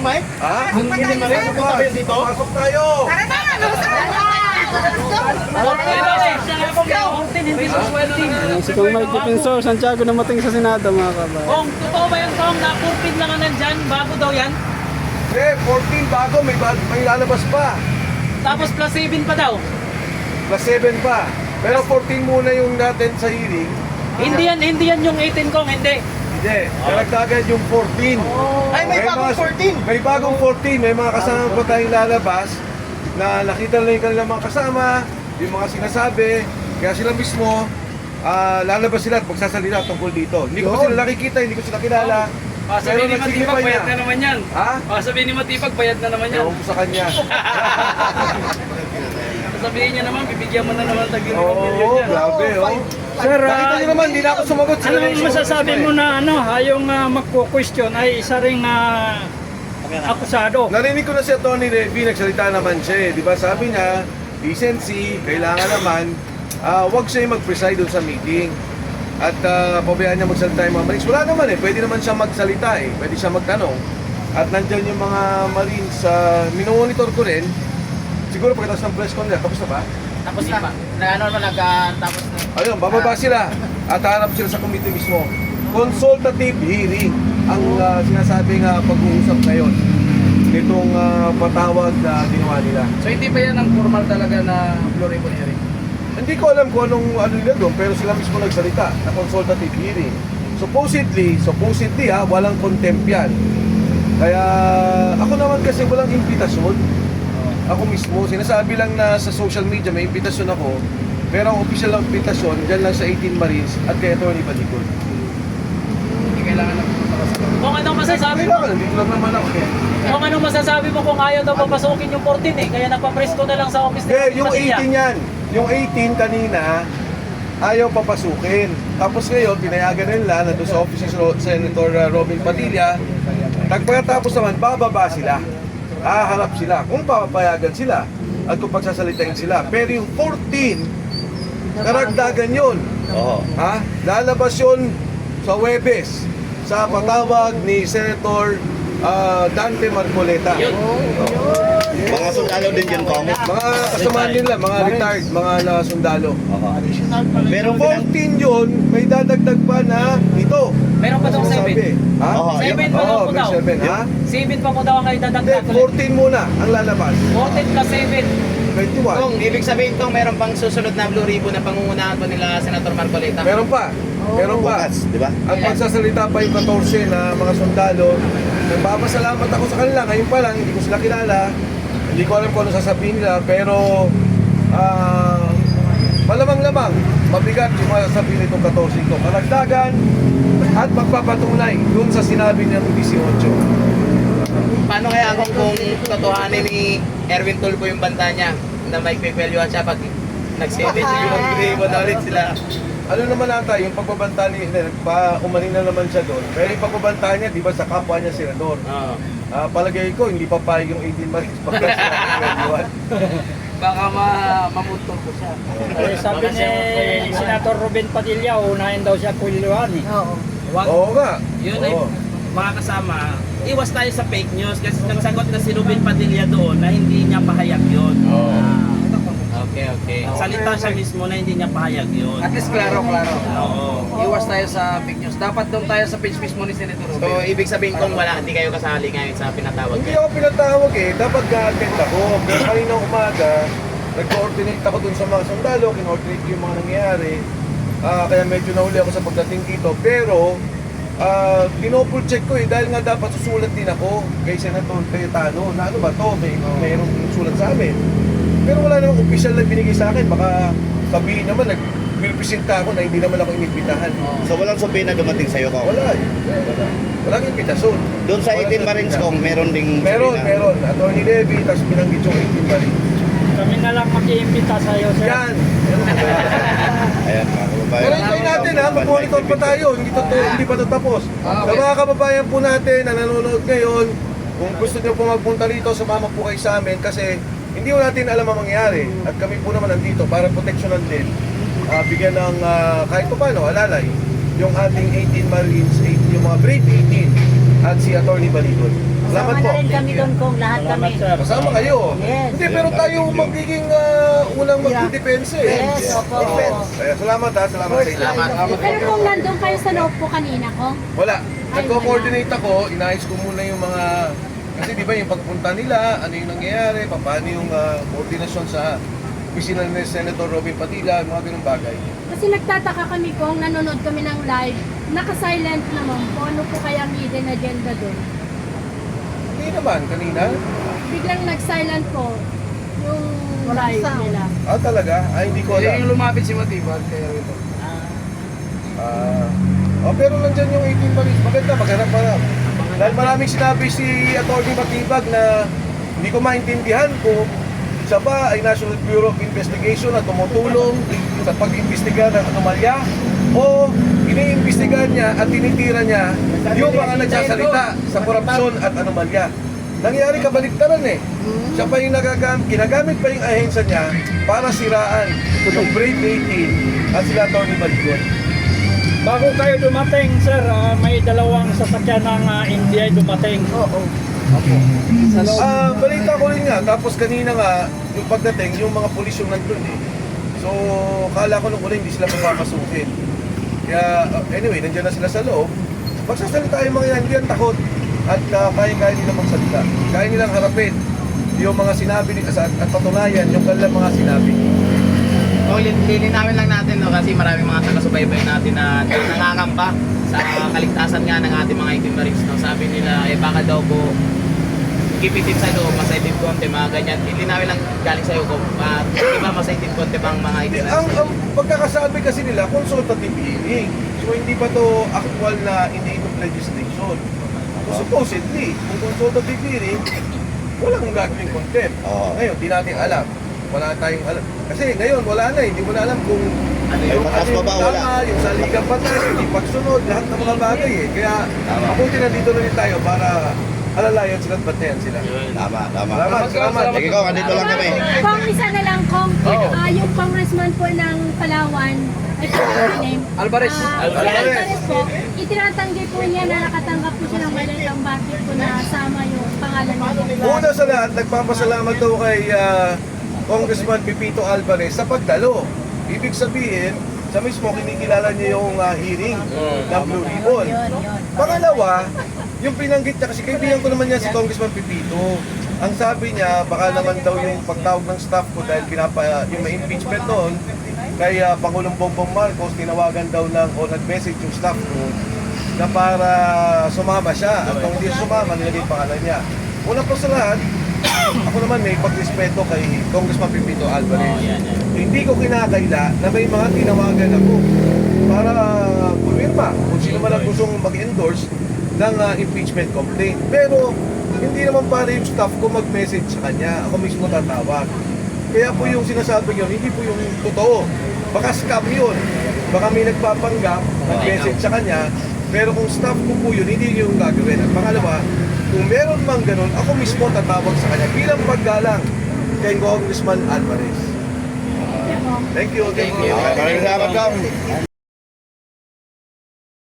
Mike? Ha? Kung hindi Mike, pupunta ba yun dito? Pasok tayo! Tara na, Si Kong Mike Defensor, Santiago namating sa Senado mga kabayan. Kung totoo ba yung song na 14 lang ang nandyan, bago daw yan? 14 bago, may lalabas pa. Tapos plus 7 pa daw. Plus 7 pa. Pero 14 muna yung natin sa hearing. Hindi yan yung 18 kong, hindi. Hindi. Karagdagan yung 14. Ay, may bagong 14. May bagong 14. May mga kasama pa tayong lalabas na nakita lang yung kanilang mga kasama, yung mga sinasabi. Kaya sila mismo, lalabas sila at magsasalita tungkol dito. Hindi ko sila nakikita, hindi ko sila kilala. Sabihin ni Matipag, bayad na naman yan. Ha? Sabihin ni Matipag, bayad na naman yan. Ewan ko sa kanya. Sabihin niya naman, bibigyan mo na naman tag 5 million Oo, yan. grabe, oh. Sir, Nakita niyo naman, hindi na ako sumagot. Sila na yung anong masasabi sumagot mo sila na yung magko-question ay isa ring akusado? Narinig ko na si Atty. Revy, nagsalita naman siya eh. Di ba sabi niya, decency, kailangan naman, wag siya mag-preside doon sa meeting. At pabayaan niya magsalita yung mga Marines. Wala naman eh, pwede naman siya magsalita eh. Pwede siya magtanong. At nandyan yung mga Marines, minomonitor ko rin. Siguro pagkatapos ng press conference, tapos na ba? Tapos na. Tapos na. Ayun, bababa sila at harap sila sa committee mismo. Consultative hearing ang sinasabing pag-uusap ngayon nitong patawag na ginawa nila. So hindi pa yan ang formal talaga na Blue Ribbon hearing? Hindi ko alam kung anong ano nila doon, pero sila mismo nagsalita na consultative hearing. Supposedly walang contempt yan. Kaya ako naman kasi walang impitasyon. Ako mismo, sinasabi lang na sa social media may impitasyon ako, pero ang official na impitasyon dyan lang sa 18 Marines at kay Atty. Baligod. Hindi kailangan na pupunta ka sa Kung anong masasabi mo, Kailangan, dito lang naman ako eh. kung anong masasabi mo kung ayaw daw papasukin yung 14 eh, kaya nagpapresto na lang sa office Hindi, ni yung Padilla. 18 yan. Yung 18 kanina, ayaw papasukin. Tapos ngayon, pinayagan nila na doon sa office ni Senator Robin Padilla. Pagkatapos naman, bababa sila. Haharap sila. Kung papayagan sila at kung pagsasalitain sila. Pero yung 14, karagdagan yun. Ha? Lalabas yun sa Webes sa patawag ni Senator Dante Marcoleta. Mga sundalo din yun, Kong. Mga kasamahan nila, mga retired, mga sundalo. Pero 14 yun, may dadagdag pa na ito. Meron pa daw 7. Sabi. Ha? Oo, 7 pa daw Oo, po may daw. 7, ha? 7 pa po daw ang Hindi, idadagdag. 14 muna ang lalabas. 14 plus 7. 21. Kung ibig sabihin tong meron pang susunod na Blue Ribbon na pangungunahan po nila Senator Marcoleta. Meron pa. Meron pa. bukas, di ba? At magsasalita pa yung 14 na mga sundalo. Nagpapasalamat ako sa kanila. Ngayon pa lang, hindi ko sila kilala. Hindi ko alam kung ano sasabihin nila. Pero, malamang-lamang, mabigat yung mga sasabihin nitong 14 ito. Kalagdagan at magpapatunay dun sa sinabi ng 18. Paano kaya kung totohanin ni Erwin Tulfo yung banta niya na may pepeluan siya pag nag-7 yung Blue Ribbon na ulit sila? Ano naman ata, yung pagbabanta ni umanin na naman siya doon. Pero yung pagbabanta niya, di ba sa kapwa niya senador. Oo. Palagay ko, hindi papayag yung 18 Marines pagka sinabi. Baka mamutol ko siya. Sabi ni Senator Robin Padilla, unahin daw siya puliluhan eh. Oo nga. Yun ay Oo. mga kasama, iwas tayo sa fake news kasi nagsagot na si Ruben Padilla doon na hindi niya pahayag yun. Okay. Salita siya mismo na hindi niya pahayag yun. At least klaro. Oo. Iwas tayo sa fake news. Dapat doon tayo sa page mismo ni Senator Ruben. So, ibig sabihin kung hindi kayo kasali ngayon sa pinatawag Hindi ako pinatawag eh. Dapat ga-attend ako. Pero kanina umaga, nag-coordinate ako dun sa mga sundalo, kinoordinate ko yung mga nangyayari. Kaya medyo nahuli ako sa pagdating dito. Pero, pinopul check ko eh. Dahil nga dapat susulat din ako kay Senator Cayetano na ano ba to, mayroong sulat sa amin. Pero wala namang official na binigay sa akin. Baka sabihin naman, nag-representa ako na hindi naman ako inibitahan. So walang sabihin na dumating sa'yo, Kong? Wala. Walang imbitasyon. Doon sa 18 Marines, Kong, meron ding Meron. sabihin Atty. Levy, tapos binanggit yung 18 Marines. Kami na lang mag-iimbita sa iyo, sir. Yan! Ayan, mga kababayan. Pero hintayin natin ha, mag-monitor pa tayo. Hindi pa ito tapos. Sa mga kababayan po natin na nanonood ngayon, kung gusto nyo po magpunta rito, sumama po kayo sa amin kasi hindi po natin alam ang mangyayari. At kami po naman nandito para proteksyonan din. Bigyan ng kahit pa paano, alalay, yung ating 18 Marines, yung mga Brave 18 at si Atty. Baligod. Salamat Sama po. na rin kami doon kung lahat kami. Salamat, sir. Kasama kayo. Yes. Hindi, pero tayo magiging unang magdidepensa eh. Yes, opo. Kaya salamat ha, salamat sa inyo. Salamat. Pero kung nandun kayo sa loob po kanina ko, Wala. Nagko-coordinate ako, inayos ko muna yung mga... Kasi di ba yung pagpunta nila, ano yung nangyayari, paano yung koordinasyon sa opisina ni Senator Robin Padilla, mga ganung bagay. kasi nagtataka kami kung nanonood kami ng live, naka-silent naman po. Ano po kaya ang hidden agenda doon? Hindi naman, kanina. Biglang nag-silent po yung live nila. Ah, talaga? Ay, hindi ko alam. Yung lumapit si Matibag, kaya ito. Pero nandyan yung 18 pa rin. Maganda, maghanap. Dahil maraming sinabi si Atty. Matibag na hindi ko maintindihan kung isa ba ay National Bureau of Investigation na tumutulong sa pag-imbestiga ng anomalya o iniimbestigahan niya at tinitira niya yung mga nagsasalita sa korupsyon at anomalya. Nangyari kabaliktaran eh. Siya pa yung ginagamit pa yung ahensya niya para siraan yung Brave 18 at sila Atty. Baligon. Bago kayo dumating, sir, may dalawang sasakyan ng India dumating. Oo. Balita ko rin nga, tapos kanina nga, yung pagdating, yung mga pulis yung nandun eh. So, kala ko nung una hindi sila papapasukin. Kaya, anyway, nandiyan na sila sa loob. Magsasalita yung mga yan, hindi yan takot. At kaya-kaya nila magsalita. Kaya nilang harapin yung mga sinabi nila at patunayan yung kanilang mga sinabi. O, lilinawin lang natin, no, kasi maraming mga taga-subaybay natin na nangangamba sa kaligtasan nga ng ating mga itineraries. No? Sabi nila, baka daw po kipitin sa loob, masaitin konti, mga ganyan. Lilinawin lang galing sa'yo ko, di ba masaitin konti bang mga itineraries? Ang pagkakasabi kasi nila, consultative hearing. So, hindi pa to actual na in aid of legislation. So, supposedly, kung consultative hearing, walang gagawing contempt. Oo. Ngayon, di natin alam. Wala tayong alam. Kasi ngayon, wala na eh. Hindi mo na alam kung Ay, batas pa ba? Wala. tama, yung saligang batas, hindi pagsunod, lahat ng mga bagay eh. Kaya, Tama. mabuti nandito na rin tayo para alalayan sila at bantayan sila. Tama. Salamat. Sige ko, andito lang kami. Kung isa na lang, kung yung congressman po ng Palawan, ay po yung name. Alvarez. Alvarez po, itinatanggi po niya na nakatanggap po siya ng malitang bakit po nasama yung pangalan niya. Una sa lahat, nagpapasalamat daw kay Congressman Pepito Alvarez sa pagdalo. Ibig sabihin, sa mismo kinikilala niya yung hearing ng Blue Ribbon. Pangalawa, yung pinanggit niya, kasi kaibigan ko naman niya si Congressman Pepito. Ang sabi niya, baka naman daw yung pagtawag ng staff ko dahil yung may impeachment noon, kay Pangulong Bongbong Marcos, tinawagan daw o nag-message yung staff ko na para sumama siya. At kung hindi siya sumama, nilagay yung pangalan niya. Una po sa lahat, ako naman may pagrespeto kay Congressman Pepito Alvarez. Hindi ko kinakaila na may mga tinawagan ako para pumirma kung sino man ang gustong mag-endorse ng impeachment complaint. Pero hindi naman para yung staff ko mag-message sa kanya. Ako mismo tatawag. Kaya po yung sinasabi yun, hindi po yung totoo. Baka scam yun. Baka may nagpapanggap, nag-message sa kanya. Pero kung staff ko po yun, hindi yung gagawin. At pangalawa, kung meron mang ganun, ako mismo tatawag sa kanya bilang paggalang kay Congressman Alvarez. Thank you. Maraming salamat, Kong.